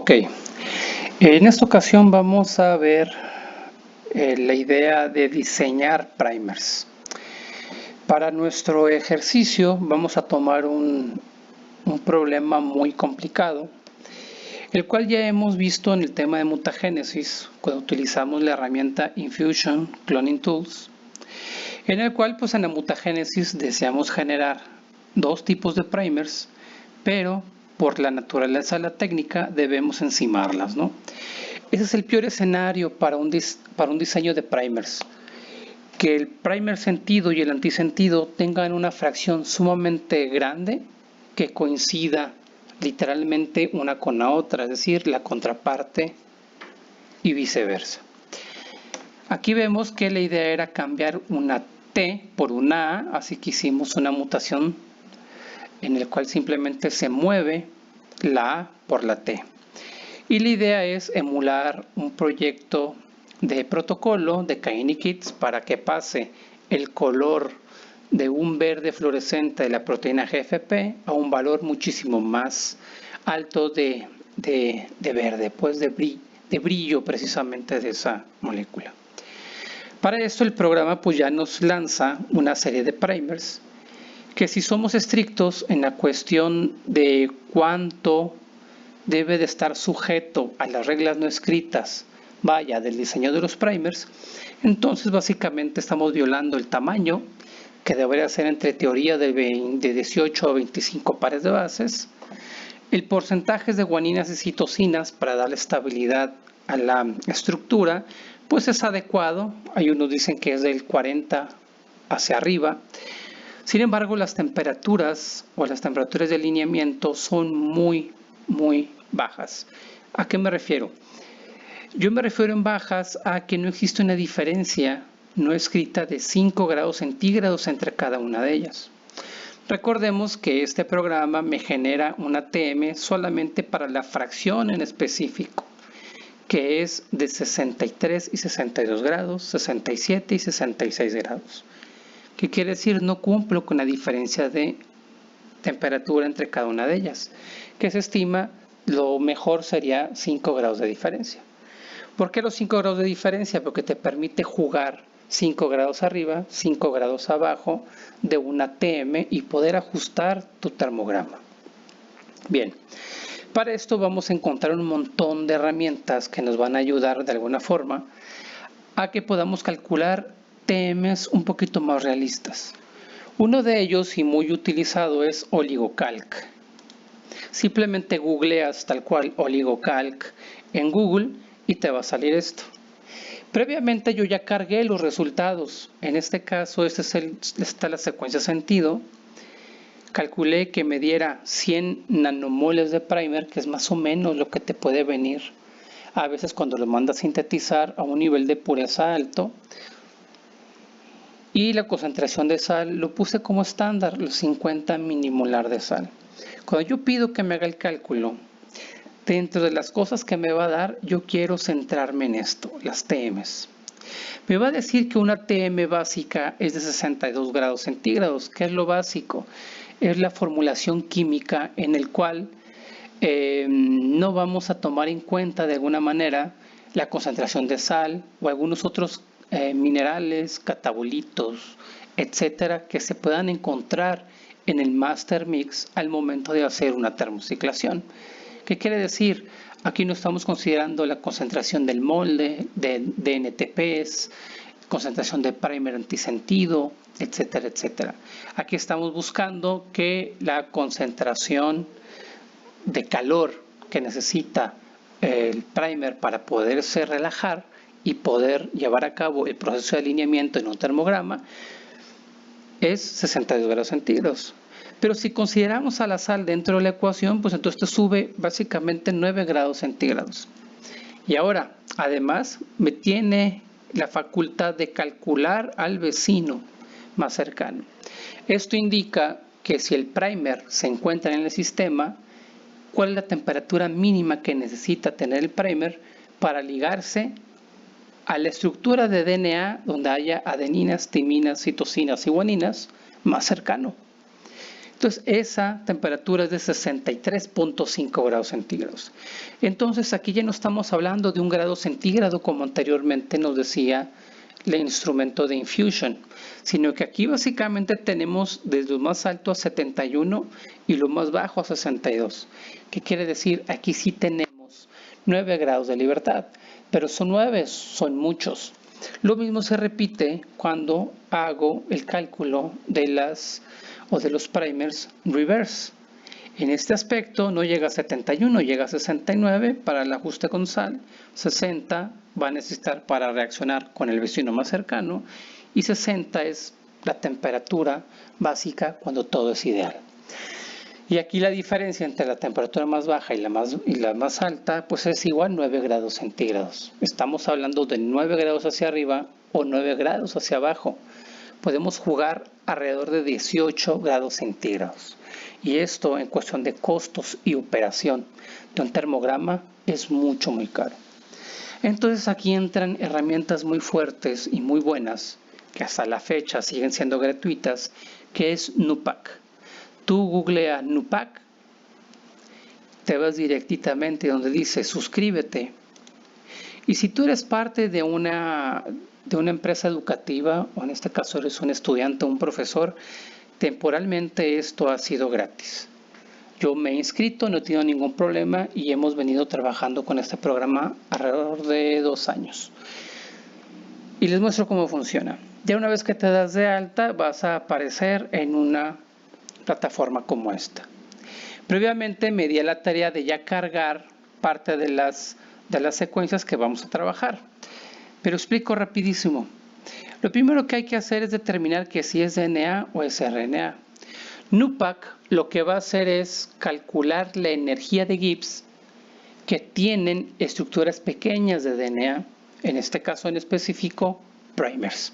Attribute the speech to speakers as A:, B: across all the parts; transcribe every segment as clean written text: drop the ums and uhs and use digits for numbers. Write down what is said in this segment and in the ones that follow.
A: Ok, en esta ocasión vamos a ver la idea de diseñar primers. Para nuestro ejercicio vamos a tomar un problema muy complicado, el cual ya hemos visto en el tema de mutagénesis, cuando utilizamos la herramienta Infusion Cloning Tools, en el cual pues en la mutagénesis deseamos generar dos tipos de primers, pero por la naturaleza de la técnica debemos encimarlas, ¿no? Ese es el peor escenario para un diseño de primers. Que el primer sentido y el antisentido tengan una fracción sumamente grande que coincida literalmente una con la otra, es decir, la contraparte y viceversa. Aquí vemos que la idea era cambiar una T por una A, así que hicimos una mutación en el cual simplemente se mueve la A por la T. Y la idea es emular un proyecto de protocolo de KiniKits para que pase el color de un verde fluorescente de la proteína GFP a un valor muchísimo más alto de verde, pues de brillo precisamente de esa molécula. Para esto el programa pues ya nos lanza una serie de primers que, si somos estrictos en la cuestión de cuánto debe de estar sujeto a las reglas no escritas, vaya, del diseño de los primers, entonces básicamente estamos violando el tamaño, que debería ser entre teoría de 18 a 25 pares de bases, el porcentaje de guaninas y citosinas para darle estabilidad a la estructura, pues es adecuado. Hay unos dicen que es del 40 hacia arriba. Sin embargo, las temperaturas de alineamiento son muy bajas. ¿A qué me refiero? Yo me refiero en bajas a que no existe una diferencia no escrita de 5 grados centígrados entre cada una de ellas. Recordemos que este programa me genera una TM solamente para la fracción en específico, que es de 63 y 62 grados, 67 y 66 grados. ¿Qué quiere decir? No cumplo con la diferencia de temperatura entre cada una de ellas, que se estima lo mejor sería 5 grados de diferencia. ¿Por qué los 5 grados de diferencia? Porque te permite jugar 5 grados arriba, 5 grados abajo de una TM y poder ajustar tu termograma. Bien, para esto vamos a encontrar un montón de herramientas que nos van a ayudar de alguna forma a que podamos calcular TMs un poquito más realistas. Uno de ellos y muy utilizado es OligoCalc. Simplemente googleas tal cual OligoCalc en Google y te va a salir esto. Previamente yo ya cargué los resultados. En este caso, está la secuencia sentido. Calculé que me diera 100 nanomoles de primer, que es más o menos lo que te puede venir a veces cuando lo mandas a sintetizar a un nivel de pureza alto. Y la concentración de sal lo puse como estándar, los 50 minimolar de sal. Cuando yo pido que me haga el cálculo, dentro de las cosas que me va a dar, yo quiero centrarme en esto, las TMs. Me va a decir que una TM básica es de 62 grados centígrados. ¿Qué es lo básico? Es la formulación química en el cual no vamos a tomar en cuenta de alguna manera la concentración de sal o algunos otros minerales, catabolitos, etcétera, que se puedan encontrar en el master mix al momento de hacer una termociclación. ¿Qué quiere decir? Aquí no estamos considerando la concentración del molde, de NTPs, concentración de primer antisentido, etcétera, etcétera. Aquí estamos buscando que la concentración de calor que necesita el primer para poderse relajar y poder llevar a cabo el proceso de alineamiento en un termograma es 62 grados centígrados. Pero si consideramos a la sal dentro de la ecuación, pues entonces te sube básicamente 9 grados centígrados. Y ahora, además, me tiene la facultad de calcular al vecino más cercano. Esto indica que si el primer se encuentra en el sistema, ¿cuál es la temperatura mínima que necesita tener el primer para ligarse a la estructura de DNA donde haya adeninas, timinas, citosinas y guaninas más cercano? Entonces esa temperatura es de 63.5 grados centígrados. Entonces aquí ya no estamos hablando de 1 grado centígrado como anteriormente nos decía el instrumento de Infusion, sino que aquí básicamente tenemos desde lo más alto a 71 y lo más bajo a 62. ¿Qué quiere decir? Aquí sí tenemos 9 grados de libertad, pero son 9, son muchos. Lo mismo se repite cuando hago el cálculo de los primers reverse. En este aspecto no llega a 71, llega a 69 para el ajuste con sal, 60 va a necesitar para reaccionar con el vecino más cercano y 60 es la temperatura básica cuando todo es ideal. Y aquí la diferencia entre la temperatura más baja y la más alta pues es igual 9 grados centígrados. Estamos hablando de 9 grados hacia arriba o 9 grados hacia abajo. Podemos jugar alrededor de 18 grados centígrados. Y esto en cuestión de costos y operación de un termograma es mucho, muy caro. Entonces aquí entran herramientas muy fuertes y muy buenas, que hasta la fecha siguen siendo gratuitas, que es Nupack. Tú googleas Nupack, te vas directamente donde dice suscríbete. Y si tú eres parte de una empresa educativa, o en este caso eres un estudiante o un profesor, temporalmente esto ha sido gratis. Yo me he inscrito, no he tenido ningún problema y hemos venido trabajando con este programa alrededor de 2 años. Y les muestro cómo funciona. Ya una vez que te das de alta, vas a aparecer en una plataforma como esta. Previamente me di a la tarea de ya cargar parte de las secuencias que vamos a trabajar. Pero explico rapidísimo. Lo primero que hay que hacer es determinar que si es DNA o es RNA. Nupack lo que va a hacer es calcular la energía de Gibbs que tienen estructuras pequeñas de DNA, en este caso en específico, primers.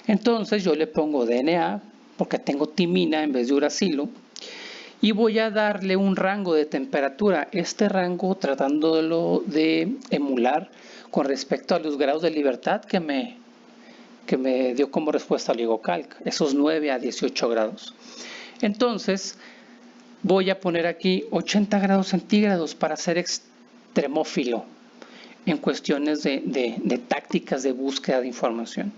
A: Entonces yo le pongo DNA, porque tengo timina en vez de uracilo, y voy a darle un rango de temperatura. Este rango tratándolo de emular con respecto a los grados de libertad que me dio como respuesta OligoCalc, esos 9 a 18 grados. Entonces voy a poner aquí 80 grados centígrados para ser extremófilo en cuestiones de tácticas de búsqueda de información.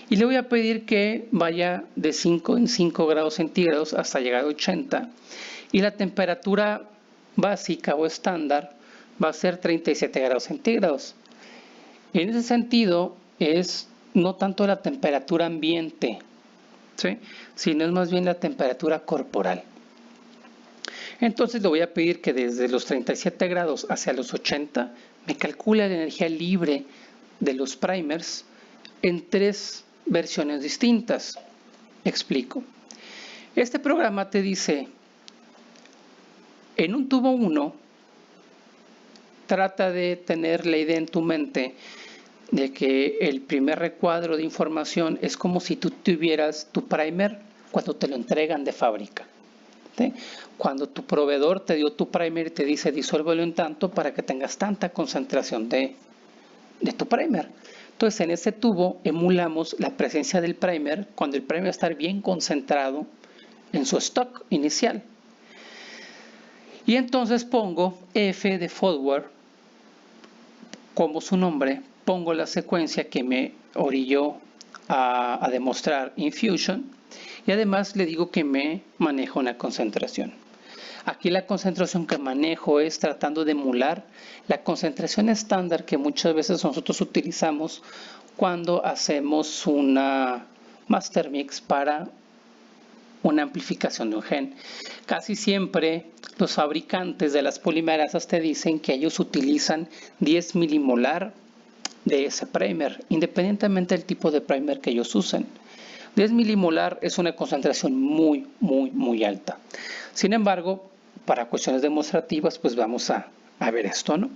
A: Y le voy a pedir que vaya de 5 en 5 grados centígrados hasta llegar a 80. Y la temperatura básica o estándar va a ser 37 grados centígrados. En ese sentido es no tanto la temperatura ambiente, ¿sí?, sino es más bien la temperatura corporal. Entonces le voy a pedir que desde los 37 grados hacia los 80 me calcule la energía libre de los primers en 3 versiones distintas. Explico. Este programa te dice, en un tubo 1, trata de tener la idea en tu mente de que el primer recuadro de información es como si tú tuvieras tu primer cuando te lo entregan de fábrica. ¿Sí? Cuando tu proveedor te dio tu primer y te dice disuélvelo en tanto para que tengas tanta concentración de tu primer. Entonces en este tubo emulamos la presencia del primer cuando el primer está bien concentrado en su stock inicial. Y entonces pongo F de forward como su nombre, pongo la secuencia que me orilló a demostrar Infusion y además le digo que me manejo una concentración. Aquí la concentración que manejo es tratando de emular la concentración estándar que muchas veces nosotros utilizamos cuando hacemos una master mix para una amplificación de un gen. Casi siempre los fabricantes de las polimerasas te dicen que ellos utilizan 10 milimolar de ese primer, independientemente del tipo de primer que ellos usen. 10 milimolar es una concentración muy, muy, muy alta. Sin embargo, para cuestiones demostrativas, pues vamos a ver esto, ¿no?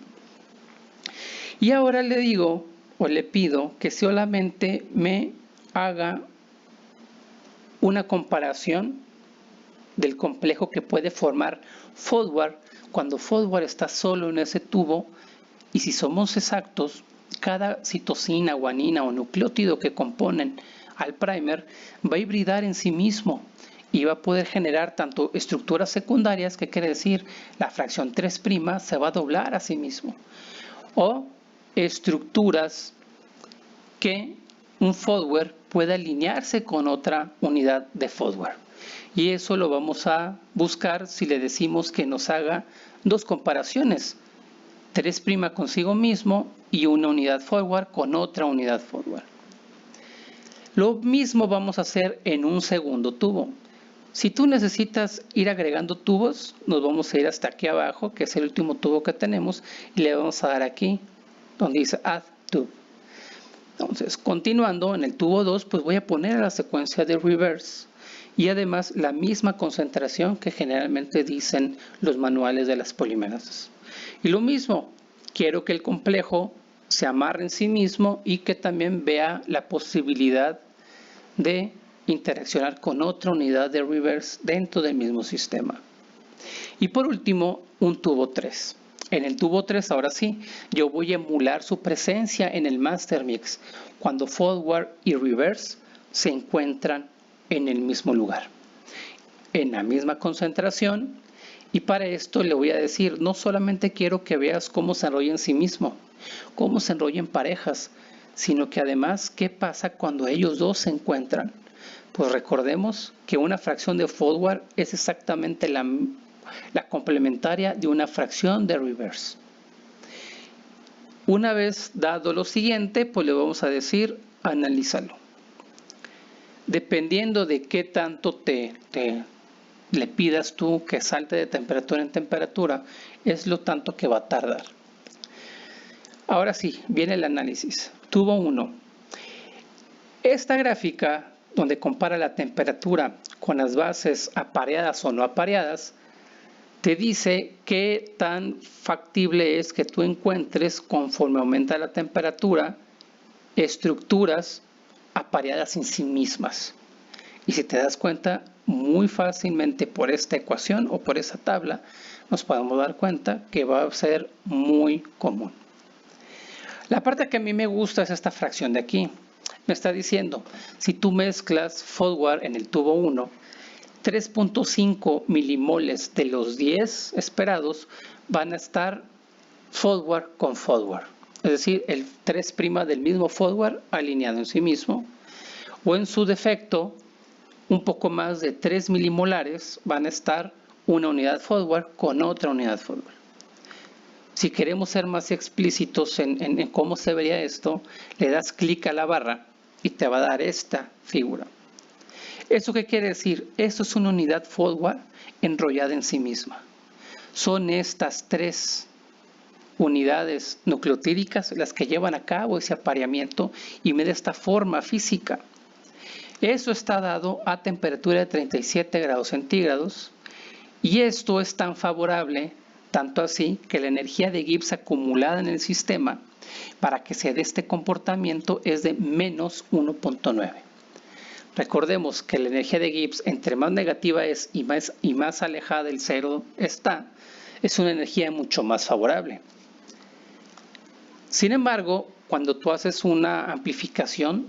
A: Y ahora le digo, o le pido, que solamente me haga una comparación del complejo que puede formar forward cuando forward está solo en ese tubo, y si somos exactos, cada citosina, guanina o nucleótido que componen al primer va a hibridar en sí mismo y va a poder generar tanto estructuras secundarias, que quiere decir la fracción 3' se va a doblar a sí mismo, o estructuras que un Foldware pueda alinearse con otra unidad de Foldware. Y eso lo vamos a buscar si le decimos que nos haga dos comparaciones, 3' consigo mismo y una unidad Foldware con otra unidad Foldware. Lo mismo vamos a hacer en un segundo tubo. Si tú necesitas ir agregando tubos, nos vamos a ir hasta aquí abajo, que es el último tubo que tenemos, y le vamos a dar aquí, donde dice Add Tube. Entonces, continuando en el tubo 2, pues voy a poner la secuencia de reverse y además la misma concentración que generalmente dicen los manuales de las polimerasas. Y lo mismo, quiero que el complejo se amarre en sí mismo y que también vea la posibilidad de interaccionar con otra unidad de reverse dentro del mismo sistema. Y por último, un tubo 3. En el tubo 3, ahora sí, yo voy a emular su presencia en el master mix cuando forward y reverse se encuentran en el mismo lugar, en la misma concentración. Y para esto le voy a decir, no solamente quiero que veas cómo se enrolla en sí mismo, cómo se enrolla en parejas, sino que además, ¿qué pasa cuando ellos dos se encuentran? Pues recordemos que una fracción de forward es exactamente la complementaria de una fracción de reverse. Una vez dado lo siguiente, pues le vamos a decir, analízalo. Dependiendo de qué tanto le pidas tú que salte de temperatura en temperatura, es lo tanto que va a tardar. Ahora sí, viene el análisis. Tubo 1. Esta gráfica, donde compara la temperatura con las bases apareadas o no apareadas, te dice qué tan factible es que tú encuentres, conforme aumenta la temperatura, estructuras apareadas en sí mismas. Y si te das cuenta, muy fácilmente por esta ecuación o por esa tabla, nos podemos dar cuenta que va a ser muy común. La parte que a mí me gusta es esta fracción de aquí. Me está diciendo, si tú mezclas forward en el tubo 1, 3.5 milimoles de los 10 esperados van a estar forward con forward. Es decir, el 3' del mismo forward alineado en sí mismo. O en su defecto, un poco más de 3 milimolares van a estar una unidad forward con otra unidad forward. Si queremos ser más explícitos en cómo se vería esto, le das clic a la barra y te va a dar esta figura. ¿Eso qué quiere decir? Esto es una unidad forward enrollada en sí misma. Son estas 3 unidades nucleotídicas las que llevan a cabo ese apareamiento y me da esta forma física. Eso está dado a temperatura de 37 grados centígrados y esto es tan favorable, tanto así que la energía de Gibbs acumulada en el sistema para que se dé este comportamiento es de menos 1.9. Recordemos que la energía de Gibbs, entre más negativa es y más alejada del cero está, es una energía mucho más favorable. Sin embargo, cuando tú haces una amplificación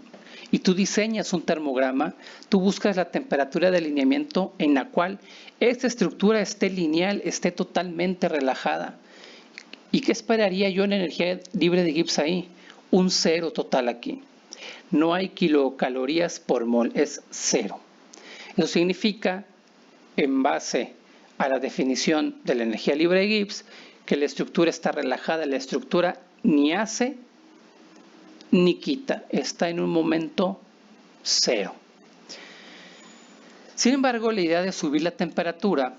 A: y tú diseñas un termograma, tú buscas la temperatura de alineamiento en la cual esta estructura esté lineal, esté totalmente relajada. ¿Y qué esperaría yo en energía libre de Gibbs ahí? Un cero total aquí. No hay kilocalorías por mol, es 0. Eso significa, en base a la definición de la energía libre de Gibbs, que la estructura está relajada, la estructura ni hace ni quita, está en un momento 0. Sin embargo, la idea de subir la temperatura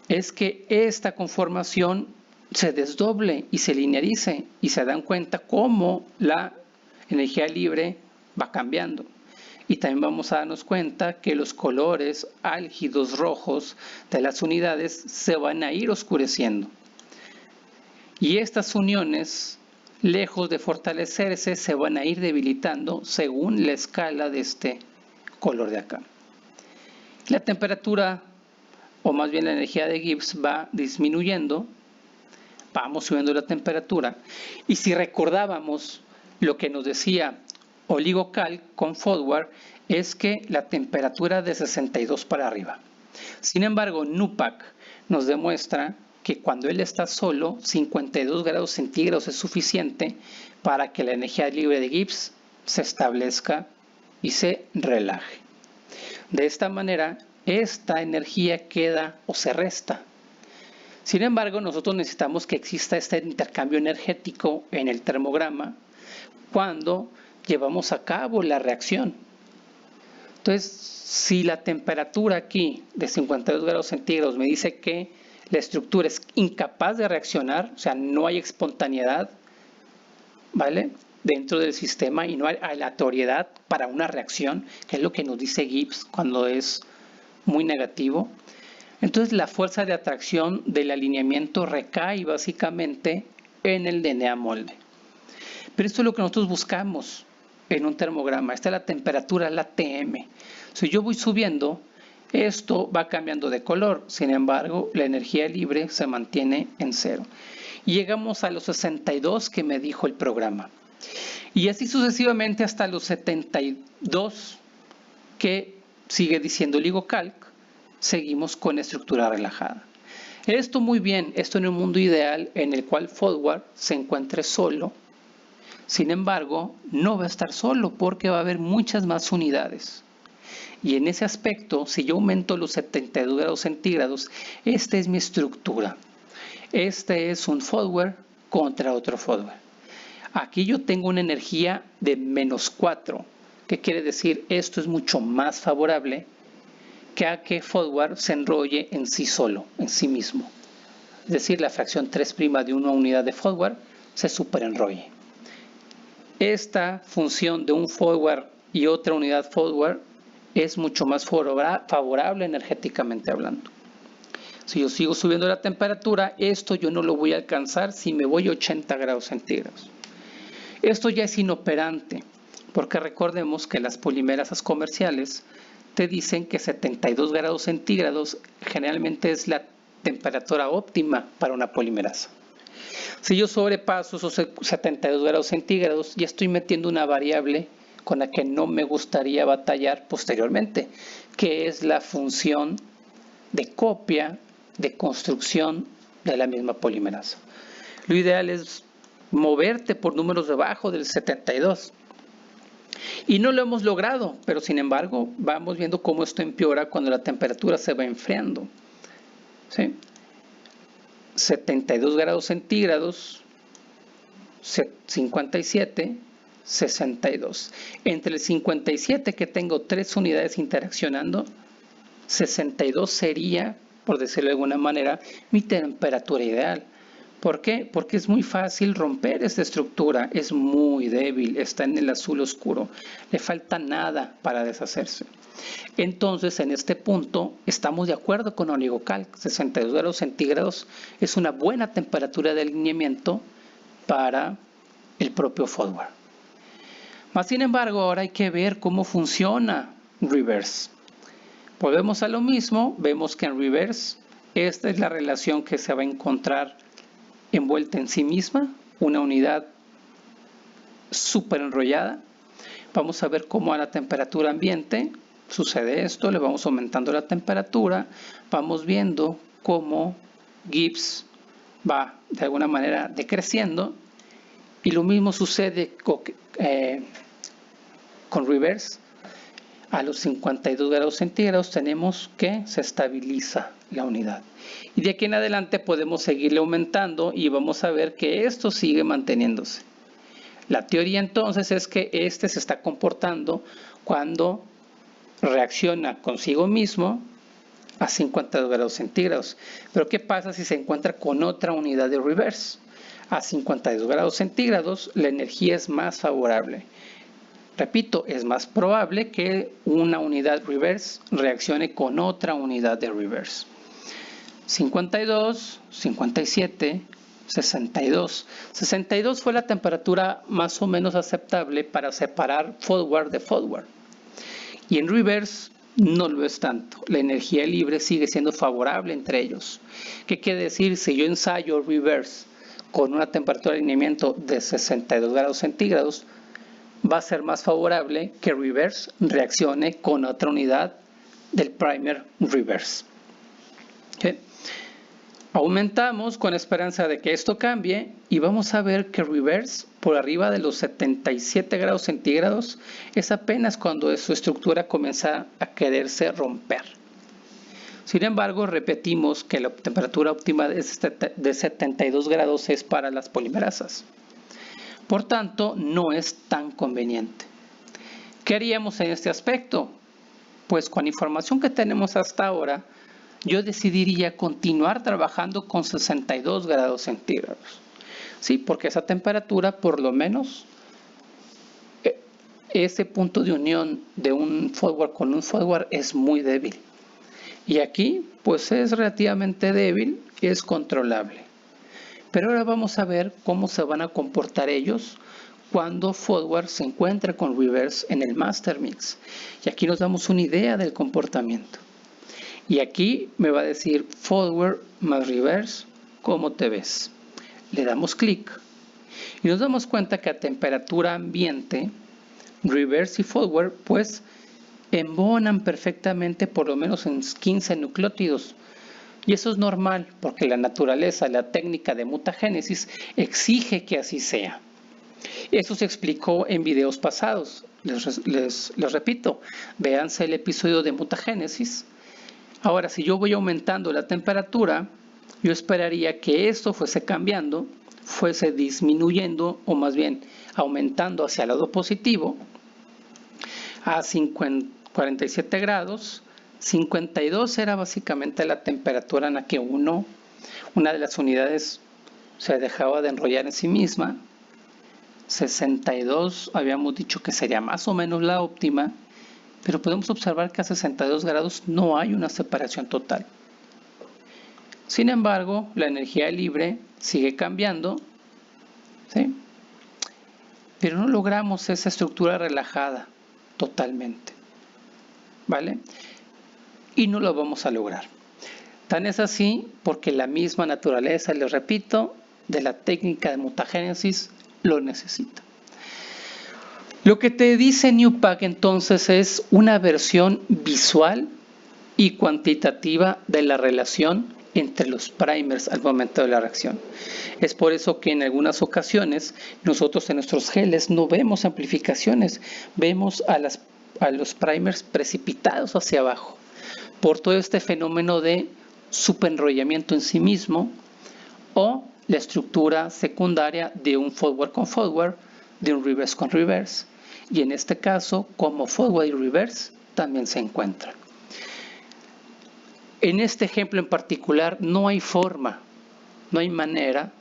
A: es que esta conformación se desdoble y se linearice y se dan cuenta cómo la energía libre va cambiando. Y también vamos a darnos cuenta que los colores álgidos rojos de las unidades se van a ir oscureciendo. Y estas uniones, lejos de fortalecerse, se van a ir debilitando según la escala de este color de acá. La temperatura, o más bien la energía de Gibbs, va disminuyendo, vamos subiendo la temperatura. Y si recordábamos lo que nos decía OligoCalc con forward, es que la temperatura de 62 para arriba. Sin embargo, NUPAC nos demuestra que cuando él está solo, 52 grados centígrados es suficiente para que la energía libre de Gibbs se establezca y se relaje. De esta manera, esta energía queda o se resta. Sin embargo, nosotros necesitamos que exista este intercambio energético en el termograma cuando llevamos a cabo la reacción. Entonces, si la temperatura aquí de 52 grados centígrados me dice que la estructura es incapaz de reaccionar, o sea, no hay espontaneidad, ¿vale?, dentro del sistema y no hay aleatoriedad para una reacción, que es lo que nos dice Gibbs cuando es muy negativo. Entonces la fuerza de atracción del alineamiento recae básicamente en el DNA molde. Pero esto es lo que nosotros buscamos en un termograma. Esta es la temperatura, la TM. Si yo voy subiendo, esto va cambiando de color. Sin embargo, la energía libre se mantiene en cero. Y llegamos a los 62 que me dijo el programa. Y así sucesivamente hasta los 72 que sigue diciendo LigoCalc, seguimos con estructura relajada. Esto muy bien, esto en un mundo ideal en el cual Forward se encuentre solo. Sin embargo, no va a estar solo porque va a haber muchas más unidades. Y en ese aspecto, si yo aumento los 72 grados centígrados, esta es mi estructura. Este es un Forward contra otro Forward. Aquí yo tengo una energía de -4. ¿Qué quiere decir? Esto es mucho más favorable que a que Forward se enrolle en sí solo, en sí mismo. Es decir, la fracción 3' de una unidad de Forward se superenrolle. Esta función de un Forward y otra unidad Forward es mucho más favorable energéticamente hablando. Si yo sigo subiendo la temperatura, esto yo no lo voy a alcanzar si me voy a 80 grados centígrados. Esto ya es inoperante, porque recordemos que las polimerasas comerciales te dicen que 72 grados centígrados generalmente es la temperatura óptima para una polimerasa. Si yo sobrepaso esos 72 grados centígrados, ya estoy metiendo una variable con la que no me gustaría batallar posteriormente, que es la función de copia, de construcción de la misma polimerasa. Lo ideal es moverte por números debajo del 72. Y no lo hemos logrado, pero sin embargo vamos viendo cómo esto empeora cuando la temperatura se va enfriando. ¿Sí? 72 grados centígrados, 57, 62. Entre el 57 que tengo 3 unidades interaccionando, 62 sería, por decirlo de alguna manera, mi temperatura ideal. ¿Por qué? Porque es muy fácil romper esta estructura, es muy débil, está en el azul oscuro, le falta nada para deshacerse. Entonces, en este punto, estamos de acuerdo con LigoCalc, 62 grados centígrados es una buena temperatura de alineamiento para el propio Forward. Más sin embargo, ahora hay que ver cómo funciona Reverse. Volvemos a lo mismo, vemos que en Reverse, esta es la relación que se va a encontrar envuelta en sí misma, una unidad súper enrollada. Vamos a ver cómo a la temperatura ambiente sucede esto, le vamos aumentando la temperatura, vamos viendo cómo Gibbs va de alguna manera decreciendo, y lo mismo sucede con Reverse. A los 52 grados centígrados tenemos que se estabiliza la unidad. Y de aquí en adelante podemos seguirle aumentando y vamos a ver que esto sigue manteniéndose. La teoría entonces es que este se está comportando cuando reacciona consigo mismo a 52 grados centígrados. Pero ¿qué pasa si se encuentra con otra unidad de Reverse? A 52 grados centígrados la energía es más favorable. Repito, es más probable que una unidad Reverse reaccione con otra unidad de Reverse. 52, 57, 62. 62 fue la temperatura más o menos aceptable para separar Forward de Forward. Y en Reverse no lo es tanto. La energía libre sigue siendo favorable entre ellos. ¿Qué quiere decir? Si yo ensayo Reverse con una temperatura de alineamiento de 62 grados centígrados, va a ser más favorable que reverse reaccione con otra unidad del primer reverse. ¿Okay? Aumentamos con esperanza de que esto cambie y vamos a ver que reverse por arriba de los 77 grados centígrados es apenas cuando su estructura comienza a quererse romper. Sin embargo, repetimos que la temperatura óptima de 72 grados es para las polimerasas. Por tanto, no es tan conveniente. ¿Qué haríamos en este aspecto? Pues con la información que tenemos hasta ahora, yo decidiría continuar trabajando con 62 grados centígrados. Sí, porque esa temperatura, por lo menos, ese punto de unión de un forward con un forward es muy débil. Y aquí, pues es relativamente débil y es controlable. Pero ahora vamos a ver cómo se van a comportar ellos cuando forward se encuentre con reverse en el master mix. Y aquí nos damos una idea del comportamiento. Y aquí me va a decir forward más reverse, ¿cómo te ves? Le damos clic y nos damos cuenta que a temperatura ambiente, reverse y forward pues embonan perfectamente por lo menos en 15 nucleótidos. Y eso es normal porque la naturaleza, la técnica de mutagénesis exige que así sea. Eso se explicó en videos pasados. Les repito, véanse el episodio de mutagénesis. Ahora, si yo voy aumentando la temperatura, yo esperaría que esto fuese cambiando, fuese disminuyendo o más bien aumentando hacia el lado positivo a 47 grados. 52 era básicamente la temperatura en la que una de las unidades se dejaba de enrollar en sí misma. 62 habíamos dicho que sería más o menos la óptima, pero podemos observar que a 62 grados no hay una separación total. Sin embargo, la energía libre sigue cambiando, ¿sí? Pero no logramos esa estructura relajada totalmente, ¿vale? Y no lo vamos a lograr. Tan es así porque la misma naturaleza, les repito, de la técnica de mutagénesis lo necesita. Lo que te dice NewPack entonces es una versión visual y cuantitativa de la relación entre los primers al momento de la reacción. Es por eso que en algunas ocasiones nosotros en nuestros geles no vemos amplificaciones, vemos a los primers precipitados hacia abajo por todo este fenómeno de superenrollamiento en sí mismo o la estructura secundaria de un forward con forward, de un reverse con reverse. Y en este caso, como forward y reverse también se encuentran. En este ejemplo en particular no hay forma, no hay manera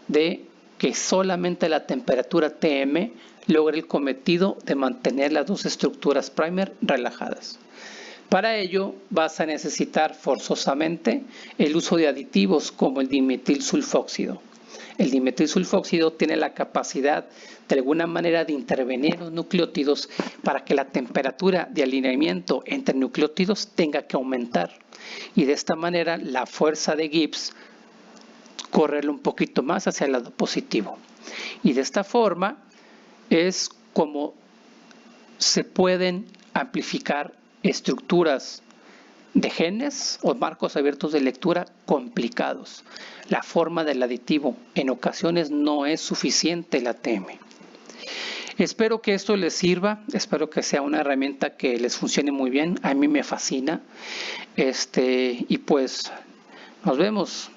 A: de que solamente la temperatura Tm logre el cometido de mantener las dos estructuras primer relajadas. Para ello vas a necesitar forzosamente el uso de aditivos como el dimetilsulfóxido. El dimetilsulfóxido tiene la capacidad de alguna manera de intervenir en los nucleótidos para que la temperatura de alineamiento entre nucleótidos tenga que aumentar. Y de esta manera la fuerza de Gibbs correrle un poquito más hacia el lado positivo. Y de esta forma es como se pueden amplificar estructuras de genes o marcos abiertos de lectura complicados. La forma del aditivo en ocasiones no es suficiente la Tm. Espero que esto les sirva, espero que sea una herramienta que les funcione muy bien, a mí me fascina. Y pues nos vemos.